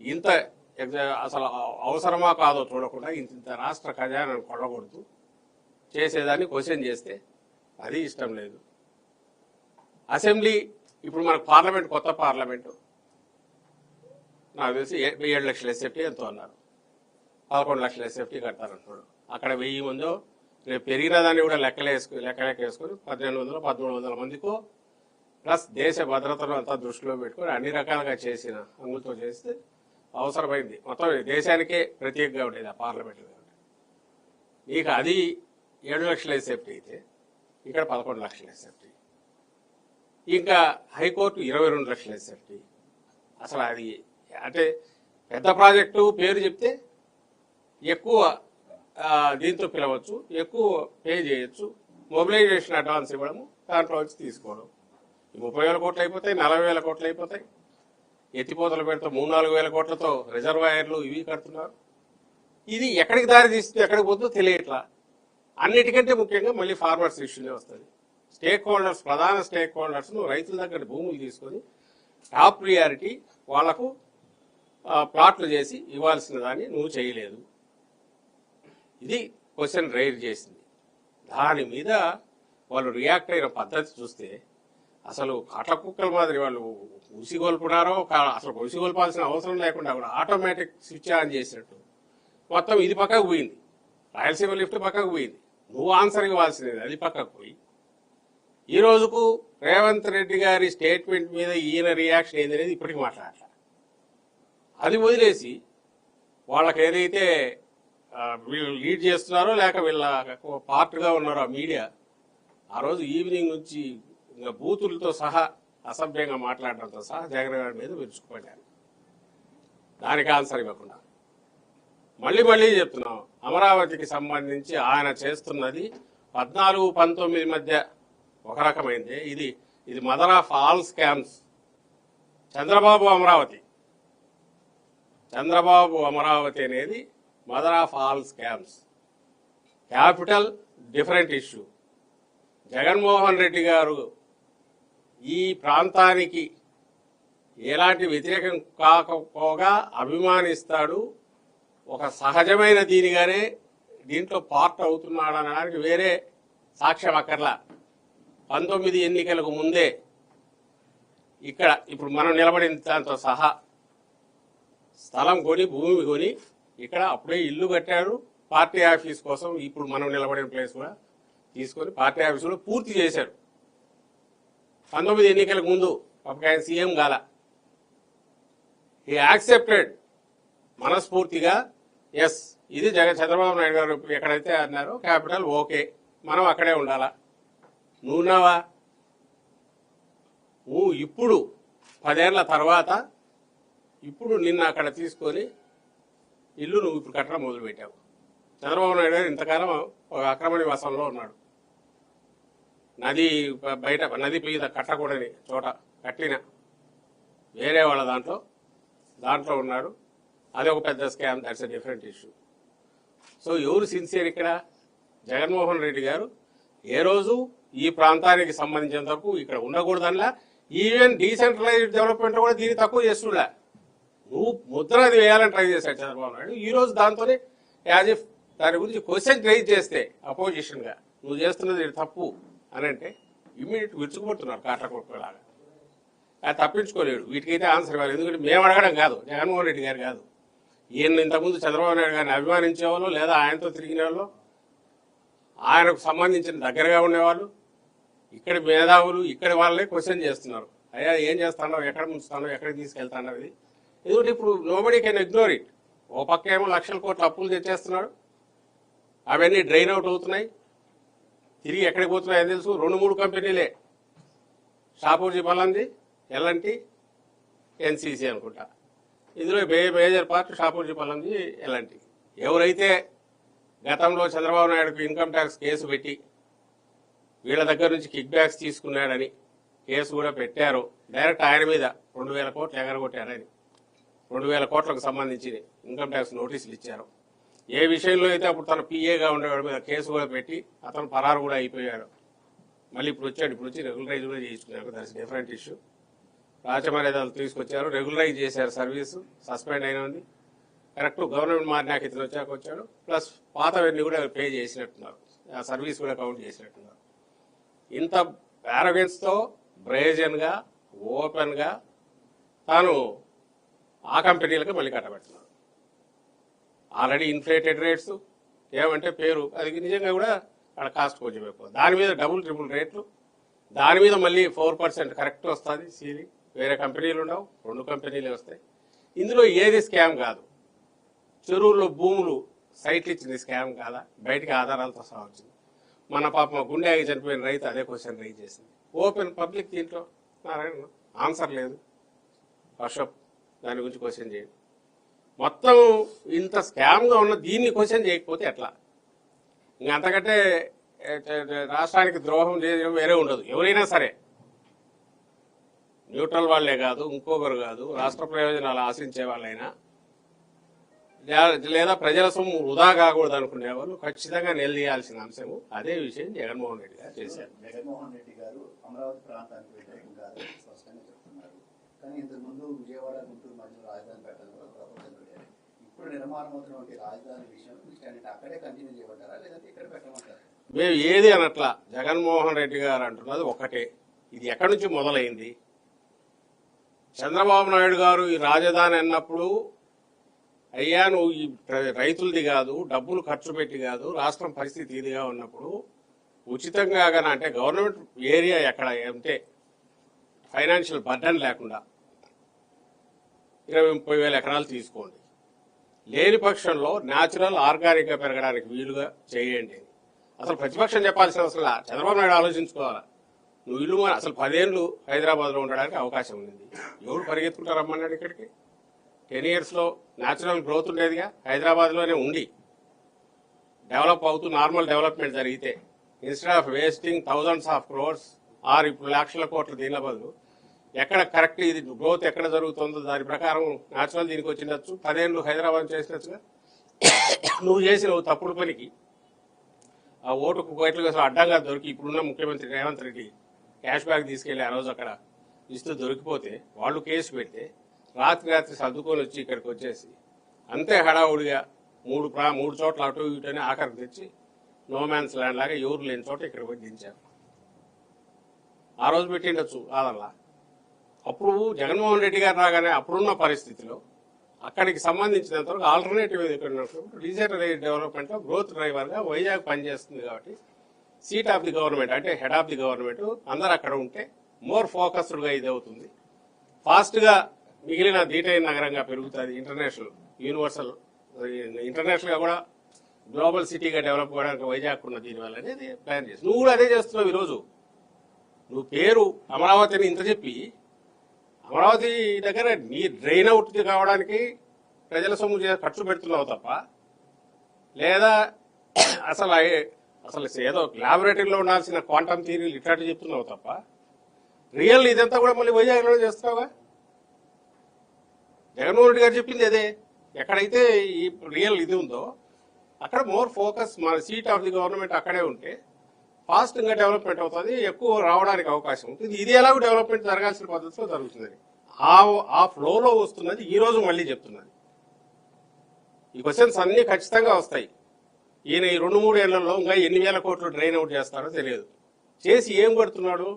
ఇంత అసలు అవసరమా కాదో చూడకుండా ఇంత రాష్ట్ర ఖజానాను కొల్లగొడుతూ చేసేదాన్ని క్వశ్చన్ చేస్తే అది ఇష్టం లేదు. అసెంబ్లీ ఇప్పుడు మనకు పార్లమెంట్, కొత్త పార్లమెంటు నాకు తెలిసి 7 లక్షల ఎస్ఎఫ్టీ ఎంతో అన్నారు, 11 లక్షల ఎస్ఎఫ్టీ కడతారంటున్నాడు. అక్కడ 1000 మందో రేపు పెరిగిన దాన్ని కూడా లెక్కలేసుకుని 1200, 1300 మందికో ప్లస్ దేశ భద్రతను అంతా దృష్టిలో పెట్టుకొని అన్ని రకాలుగా చేసిన అంగులతో చేస్తే అవసరమైంది. మొత్తం దేశానికే ప్రత్యేకంగా ఉండేది ఆ పార్లమెంట్. ఇక అది 7 లక్షల ఎస్ఎఫ్టీ అయితే ఇక్కడ 11 లక్షల ఎస్ఎఫ్టీ. ఇంకా హైకోర్టు 22 లక్షల ఎస్ఎఫ్టీ. అసలు అది అంటే పెద్ద ప్రాజెక్టు పేరు చెప్తే ఎక్కువ దీంతో పిలవచ్చు, ఎక్కువ పే చేయొచ్చు, మొబిలైజేషన్ అడ్వాన్స్ ఇవ్వడము, దాంట్లో వచ్చి తీసుకోవడం. 30,000 కోట్లు అయిపోతాయి, 40,000 కోట్లు అయిపోతాయి. ఎత్తిపోతలు పెడితే 3-4 కోట్లతో రిజర్వాయర్లు ఇవి కడుతున్నారు. ఇది ఎక్కడికి దారి తీస్తుంది, ఎక్కడికి పోతుందో తెలియట్లా. అన్నిటికంటే ముఖ్యంగా మళ్ళీ ఫార్మర్స్ ఇష్యూనే వస్తుంది. స్టేక్ హోల్డర్స్, ప్రధాన స్టేక్ హోల్డర్స్ రైతుల దగ్గర భూములు తీసుకొని టాప్ ప్రియారిటీ వాళ్లకు ప్లాట్లు చేసి ఇవ్వాల్సిన దాన్ని నువ్వు చేయలేదు. ఇది క్వశ్చన్ రైజ్ చేసింది. దాని మీద వాళ్ళు రియాక్ట్ అయిన పద్ధతి చూస్తే అసలు కాట్ల కుక్కల మాదిరి వాళ్ళు ఉసిగొల్పున్నారో, అసలు ఉసిగొల్పాల్సిన అవసరం లేకుండా కూడా ఆటోమేటిక్ స్విచ్ ఆన్ చేసినట్టు మొత్తం ఇది పక్కకు పోయింది. రాయలసీమ లిఫ్ట్ పక్కకు పోయింది. నువ్వు ఆన్సర్ ఇవ్వాల్సినది అది పక్కకు పోయి ఈ రోజుకు రేవంత్ రెడ్డి గారి స్టేట్మెంట్ మీద ఈయన రియాక్షన్ ఏందనేది ఇప్పటికి మాట్లాడాలి. అది వదిలేసి వాళ్ళకి ఏదైతే వీళ్ళు లీడ్ చేస్తున్నారో లేక వీళ్ళ పార్ట్గా ఉన్నారో ఆ మీడియా ఆ రోజు ఈవినింగ్ నుంచి ఇంకా బూతులతో సహా అసభ్యంగా మాట్లాడడంతో సహా జగన్ గారి మీద విరుచుకుపడ్డారు. దానికి ఆన్సర్ ఇవ్వకుండా మళ్ళీ చెప్తున్నాం, అమరావతికి సంబంధించి ఆయన చేస్తున్నది 14-19 మధ్య ఒక రకమైంది. ఇది mother of all scams. Chandrababu Amaravati అనేది mother of all scams. Capital different issue. Jaganmohan Reddy గారు ఈ ప్రాంతానికి ఎలాంటి వ్యతిరేకం కాకపోగా అభిమానిస్తాడు, ఒక సహజమైన దీనిగానే దీంట్లో పార్ట్ అవుతున్నాడు అనడానికి వేరే సాక్ష్యం అక్కర్లా. 19 ఎన్నికలకు ముందే ఇక్కడ ఇప్పుడు మనం నిలబడిన దాంతో సహా స్థలం కొని, భూమి కొని ఇక్కడ అప్పుడే ఇల్లు కట్టాడు. పార్టీ ఆఫీస్ కోసం ఇప్పుడు మనం నిలబడిన ప్లేస్ కూడా తీసుకొని పార్టీ ఆఫీసులో పూర్తి చేశాడు. 19 ఎన్నికలకు ముందు అప్పుడు ఆయన సీఎం గాల. హీ యాక్సెప్టెడ్ మనస్ఫూర్తిగా, ఎస్ ఇది చంద్రబాబు నాయుడు గారు ఎక్కడైతే అన్నారో క్యాపిటల్ ఓకే, మనం అక్కడే ఉండాలా. నువ్వున్నావా? నువ్వు ఇప్పుడు 10 ఏళ్ల తర్వాత ఇప్పుడు నిన్న అక్కడ తీసుకొని ఇల్లు నువ్వు ఇప్పుడు కట్టడం మొదలుపెట్టావు. చంద్రబాబు నాయుడు గారు ఇంతకాలం ఒక అక్రమ నివాసంలో ఉన్నాడు. నది బయట నది మీద కట్టకూడని చోట కట్టిన వేరే వాళ్ళ దాంట్లో ఉన్నాడు. అది ఒక పెద్ద scam. That's a different issue. So ఎవరు సిన్సియర్ ఇక్కడ? జగన్మోహన్ రెడ్డి గారు ఏ రోజు ఈ ప్రాంతానికి సంబంధించినంత వరకు ఇక్కడ ఉండకూడదనిలా, ఈవెన్ డీసెంట్రలైజ్డ్ డెవలప్మెంట్ కూడా దీన్ని తక్కువ చేస్తున్నా. నువ్వు ముద్ర అది వేయాలని ట్రై చేశాడు చంద్రబాబు నాయుడు. ఈ రోజు దాంతోనే యాజ్ ఇఫ్ దాని గురించి క్వశ్చన్ రైజ్ చేస్తే అపోజిషన్గా నువ్వు చేస్తున్నది తప్పు అని అంటే ఇమ్మీడియట్ విరుచుకుపడుతున్నారు కాట్ల కుక్కలాగా. అది తప్పించుకోలేడు. వీటికైతే ఆన్సర్ ఇవ్వాలి. ఎందుకంటే మేము అడగడం కాదు, జగన్మోహన్ రెడ్డి గారు కాదు. ఈయన ఇంతకుముందు చంద్రబాబు నాయుడు గారిని అభిమానించే వాళ్ళు, లేదా ఆయనతో తిరిగిన వాళ్ళు, ఆయనకు సంబంధించిన దగ్గరగా ఉండేవాళ్ళు, ఇక్కడి మేధావులు, ఇక్కడి వాళ్ళే క్వశ్చన్ చేస్తున్నారు. అయ్యా ఏం చేస్తానో, ఎక్కడ ముంచుతానో, ఎక్కడికి తీసుకెళ్తానో. ఇది ఎందుకంటే ఇప్పుడు నోబడీ కెన్ ఇగ్నోర్ ఇట్. ఓ పక్క ఏమో లక్షల కోట్ల అప్పులు తెచ్చేస్తున్నాడు, అవన్నీ డ్రైన్ అవుట్ అవుతున్నాయి. తిరిగి ఎక్కడికి పోతున్నాయో తెలుసు. 2-3 కంపెనీలే, షాపూర్జీ పల్లంది, ఎల్ఎన్టీ, ఎన్సీసీ అనుకుంటా. ఇందులో మేజర్ పార్ట్ షాపూర్జీ పల్లంది, ఎల్ఎన్టీ. ఎవరైతే గతంలో చంద్రబాబు నాయుడుకు ఇన్కమ్ ట్యాక్స్ కేసు పెట్టి వీళ్ళ దగ్గర నుంచి కిక్ బ్యాక్స్ తీసుకున్నాడని కేసు కూడా పెట్టారు, డైరెక్ట్ ఆయన మీద 2,000 కోట్లు ఎగరగొట్టారని 2,000 కోట్లకు సంబంధించి ఇన్కమ్ ట్యాక్స్ నోటీసులు ఇచ్చారు. ఏ విషయంలో అయితే అప్పుడు తన పిఏగా ఉండేవాడి మీద కేసు కూడా పెట్టి అతను పరారు కూడా అయిపోయాడు. మళ్ళీ ఇప్పుడు వచ్చి రెగ్యులరైజ్ కూడా చేయించుకున్నాడు. That's different issue. రాచమర్యాదలు తీసుకొచ్చారు, రెగ్యులరైజ్ చేశారు సర్వీసు, సస్పెండ్ అయిన ఉంది. కరెక్ట్ గవర్నమెంట్ మారినాక ఇతను వచ్చాడు. ప్లస్ పాతవన్నీ కూడా పే చేసినట్టున్నారు, ఆ సర్వీస్ కూడా కౌంట్ చేసినట్టున్నారు. ఇంత అరోగెన్స్తో బ్రేజన్గా ఓపెన్గా తాను ఆ కంపెనీలకు మళ్ళీ కట్టబెడుతున్నారు. ఆల్రెడీ ఇన్ఫ్లేటెడ్ రేట్స్, ఏమంటే పేరు అది నిజంగా కూడా అక్కడ కాస్ట్ కొంచెం ఎక్కువ, దాని మీద డబుల్ ట్రిపుల్ రేట్లు, దాని మీద మళ్ళీ 4% కరెక్ట్ వస్తుంది సీలి. వేరే కంపెనీలు ఉండవు, 2 కంపెనీలే వస్తాయి. ఇందులో ఏది స్కామ్ కాదు. చెరువుల్లో భూములు సైట్లు ఇచ్చింది స్కామ్ కాదా? బయటికి ఆధారాలతో సహా వచ్చింది. మన పాప గుండె ఆగి చనిపోయిన రైతు అదే క్వశ్చన్ రైజ్ చేసింది. ఓపెన్ పబ్లిక్ దీంట్లో నారాయణ ఆన్సర్ లేదు. అశోక్ దాని గురించి క్వశ్చన్ చేయండి. మొత్తం ఇంత స్కామ్గా ఉన్న దీన్ని క్వశ్చన్ చేయకపోతే ఎట్లా? ఇంకా అంతకంటే రాష్ట్రానికి ద్రోహం చేయడం వేరే ఉండదు. ఎవరైనా సరే న్యూట్రల్ వాళ్లే కాదు, ఇంకొకరు కాదు, రాష్ట్ర ప్రయోజనాలు ఆశించే వాళ్ళైనా లేదా ప్రజల సొమ్ము వృధా కాకూడదు అనుకునే వాళ్ళు ఖచ్చితంగా నిలదీయాల్సిన అంశము. అదే విషయం జగన్మోహన్ రెడ్డి గారు చేశారు. జగన్మోహన్ రెడ్డి గారు అమరావతి ప్రాంతానికి వ్యతిరేకం కాదు స్పష్టంగా చెప్తున్నారు. కానీ ఇంతకుముందు విజయవాడ, గుంటూరు మధ్యలో రాజధాని పెట్టడం ప్రభుత్వం ఇప్పుడు నిర్మాణం అవుతున్నటువంటి రాజధాని విషయం అక్కడే కంటిన్యూ చేయమంటారా లేదంటే ఇక్కడ పెట్టమంటారా? మేము ఏది అనట్లా. జగన్మోహన్ రెడ్డి గారు అంటున్నది ఒకటే, ఇది ఎక్కడి నుంచి మొదలైంది? చంద్రబాబు నాయుడు గారు ఈ రాజధాని అన్నప్పుడు, అయ్యా నువ్వు ఈ రైతులది కాదు, డబ్బులు ఖర్చు పెట్టి కాదు, రాష్ట్రం పరిస్థితి ఇదిగా ఉన్నప్పుడు ఉచితంగా అంటే గవర్నమెంట్ ఏరియా ఎక్కడ అంటే ఫైనాన్షియల్ బర్డన్ లేకుండా 20-30 వేల ఎకరాలు తీసుకోండి, లేని పక్షంలో న్యాచురల్ ఆర్గానిక్గా పెరగడానికి వీలుగా చేయండి. అసలు ప్రతిపక్షం చెప్పాల్సిన అవసరం లేదు, చంద్రబాబు నాయుడు ఆలోచించుకోవాలా. నువ్వు ఇల్లు అసలు 10 ఏళ్ళు హైదరాబాద్లో ఉండడానికి అవకాశం ఉంది. ఎవరు పరిగెత్తుకుంటారు రమ్మన్నాడు ఇక్కడికి? 10 yearsలో న్యాచురల్ గ్రోత్ ఉండేదిగా, హైదరాబాద్లోనే ఉండి డెవలప్ అవుతూ నార్మల్ డెవలప్మెంట్ జరిగితే instead of wasting thousands of crores or ఇప్పుడు లక్షల కోట్ల దీనిల బదులు ఎక్కడ కరెక్ట్ ఇది గ్రోత్ ఎక్కడ జరుగుతుందో దాని ప్రకారం న్యాచురల్ దీనికి వచ్చిండొచ్చు. 10 ఏళ్ళు హైదరాబాద్ చేసినట్టుగా నువ్వు చేసిన తప్పుడు పనికి ఆ ఓటుకు కోట్ల కోసం అడ్డంగా దొరికి ఇప్పుడున్న ముఖ్యమంత్రి రేవంత్ రెడ్డి క్యాష్ బ్యాక్ తీసుకెళ్లి ఆ రోజు అక్కడ ఇస్తూ దొరికిపోతే వాళ్ళు కేసు పెడితే రాత్రి సర్దుకొని వచ్చి ఇక్కడికి వచ్చేసి అంతే హడావుడిగా మూడు చోట్ల అటు ఇటుని ఆఖరికి తెచ్చి నో మ్యాన్స్ ల్యాండ్ లాగా ఎవరు లేని చోట ఇక్కడ పోయి దించారు. ఆ రోజు పెట్టిండొచ్చు కాదల్లా. అప్పుడు జగన్మోహన్ రెడ్డి గారు రాగానే అప్పుడున్న పరిస్థితిలో అక్కడికి సంబంధించినంతవరకు ఆల్టర్నేటివ్ రీజనల్ డెవలప్మెంట్లో గ్రోత్ డ్రైవర్గా వైజాగ్ పనిచేస్తుంది. కాబట్టి సీట్ ఆఫ్ ది గవర్నమెంట్ అంటే హెడ్ ఆఫ్ ది గవర్నమెంట్ అందరు అక్కడ ఉంటే మోర్ ఫోకస్డ్గా ఇది అవుతుంది. ఫాస్ట్గా మిగిలిన డీటెయిల్ నగరంగా పెరుగుతుంది. ఇంటర్నేషనల్గా కూడా గ్లోబల్ సిటీగా డెవలప్ కావడానికి వైజాగ్ ఉన్న దీనివల్ల అనేది ప్లాన్ చేసి నువ్వు కూడా అదే చేస్తున్నావు. ఈరోజు నువ్వు పేరు అమరావతిని ఇంత చెప్పి అమరావతి దగ్గర నీ డ్రైన్ అవుట్ కావడానికి ప్రజల సొమ్ము ఖర్చు పెడుతున్నావు తప్ప, లేదా అసలు ఏదో ల్యాబొరేటరీలో ఉండాల్సిన క్వాంటమ్ థియరీలు ఇట్లాంటి చెప్తున్నావు తప్ప రియల్ ఇదంతా కూడా మళ్ళీ వైజాగ్లో చేస్తున్నావుగా. జగన్మోహన్ రెడ్డి గారు చెప్పింది అదే. ఎక్కడైతే ఈ రియల్ ఇది ఉందో అక్కడ మోర్ ఫోకస్, మన సీట్ ఆఫ్ ది గవర్నమెంట్ అక్కడే ఉంటే ఫాస్ట్గా డెవలప్మెంట్ అవుతుంది, ఎక్కువ రావడానికి అవకాశం ఉంటుంది. ఇది ఎలాగో డెవలప్మెంట్ జరగాల్సిన పద్ధతిలో జరుగుతుంది. ఆ ఫ్లోలో వస్తున్నది ఈ రోజు మళ్ళీ చెప్తున్నది. ఈ క్వశ్చన్స్ అన్నీ ఖచ్చితంగా వస్తాయి. ఈయన ఈ 2-3 ఏళ్లలో ఇంకా ఎన్ని వేల కోట్లు డ్రైన్ అవుట్ చేస్తారో తెలియదు. చేసి ఏం కొడుతున్నాడు?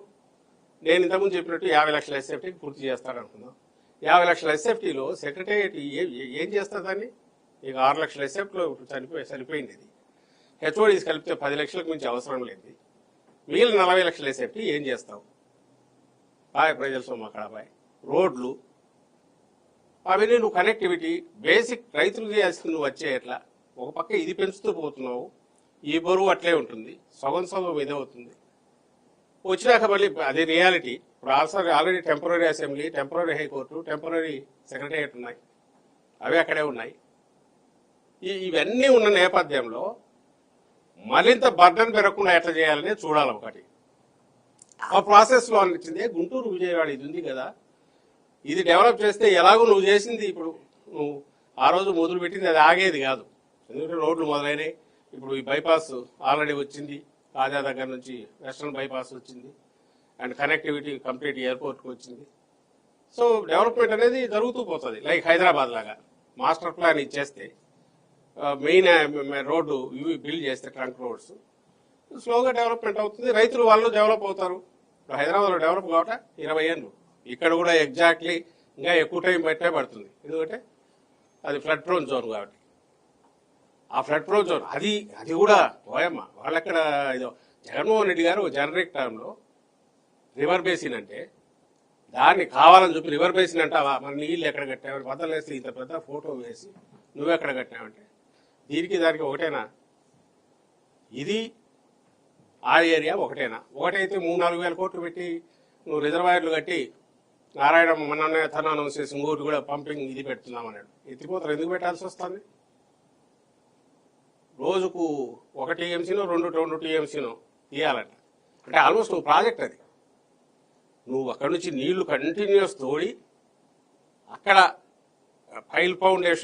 నేను ఇంతకుముందు చెప్పినట్టు 50 లక్షల ఎస్ఎఫ్టీకి పూర్తి చేస్తాడు అనుకుందాం. 50 లక్షల ఎస్ఎఫ్టీలో సెక్రటేరియట్ ఏం చేస్తారు దాన్ని? ఇక 6 లక్షల ఎస్ఎఫ్టీలో సరిపోయింది. ఇది హెచ్ఓడీస్ కలిపితే 10 లక్షలకు మించి అవసరం లేదు. మిగిలిన 40 లక్షల ఎస్ఎఫ్టీ ఏం చేస్తావు? ప్రజల సొమ్ము అక్కడ రోడ్లు అవన్నీ నువ్వు కనెక్టివిటీ బేసిక్ రైతులు చేయాల్సింది నువ్వు వచ్చే ఎట్లా? ఒక పక్క ఇది పెంచుతూ పోతున్నావు, ఈ బరువు అట్లే ఉంటుంది, సగం ఇదే అవుతుంది. వచ్చినాక మళ్ళీ అది రియాలిటీ. ఇప్పుడు already temporary assembly, temporary high court, temporary secretariat ఉన్నాయి, అవి అక్కడే ఉన్నాయి. ఇవన్నీ ఉన్న నేపథ్యంలో మరింత బర్డన్ పెరగకుండా ఎట్లా చేయాలని చూడాలి. ఒకటి ఆ ప్రాసెస్లో అనిపించింది గుంటూరు విజయవాడ ఇది ఉంది కదా, ఇది డెవలప్ చేస్తే ఎలాగో నువ్వు చేసింది ఇప్పుడు నువ్వు ఆ రోజు మొదలు పెట్టింది అది ఆగేది కాదు. ఎందుకంటే రోడ్లు మొదలైనవి. ఇప్పుడు ఈ బైపాస్ ఆల్రెడీ వచ్చింది, రాజా దగ్గర నుంచి వెస్ట్రన్ బైపాస్ వచ్చింది, అండ్ కనెక్టివిటీ కంప్లీట్ ఎయిర్పోర్ట్కి వచ్చింది. సో డెవలప్మెంట్ అనేది జరుగుతూ పోతుంది. లైక్ హైదరాబాద్ లాగా మాస్టర్ ప్లాన్ ఇచ్చేస్తే మెయిన్ రోడ్డు ఇవి బిల్డ్ చేస్తే ట్రంక్ రోడ్స్ స్లోగా డెవలప్మెంట్ అవుతుంది. రైతులు వాళ్ళు డెవలప్ అవుతారు. ఇప్పుడు హైదరాబాద్లో డెవలప్ కావట 20 ఏళ్ళు, ఇక్కడ కూడా ఎగ్జాక్ట్లీ ఇంకా ఎక్కువ టైం పడుతుంది. ఎందుకంటే అది ఫ్లడ్ ప్రోన్ జోన్ కాబట్టి. ఆ ఫ్లడ్ ప్రోన్ జోన్ అది కూడా పోయమ్మ వాళ్ళక్కడ ఇదో జగన్మోహన్ రెడ్డి గారు జనరిక్ టర్మ్లో రివర్ బేసిన్ అంటే దాన్ని కావాలని చెప్పి రివర్ బేసిన్ అంటావా, మన నీళ్ళు ఎక్కడ కట్టావు, బద్దలేసి ఇంత పెద్ద ఫోటో వేసి నువ్వెక్కడ కట్టావంటే దీనికి దానికి ఒకటేనా? ఇది ఆ ఏరియా ఒకటేనా? ఒకటైతే 3-4 వేల కోట్లు పెట్టి నువ్వు రిజర్వాయర్లు కట్టి నారాయణ మొన్న తన చేసి ఇంకోటి కూడా పంపింగ్ ఇది పెడుతున్నామన్నాడు. ఎత్తిపోతారు ఎందుకు పెట్టాల్సి వస్తుంది? రోజుకు 1 టీఎంసీనో 2 టీఎంసీనో తీయాలంట. అంటే ఆల్మోస్ట్ నువ్వు ప్రాజెక్ట్ అది. నువ్వు అక్కడి నుంచి నీళ్లు కంటిన్యూస్ తోడి అక్కడ ఫైల్ ఫౌండేషన్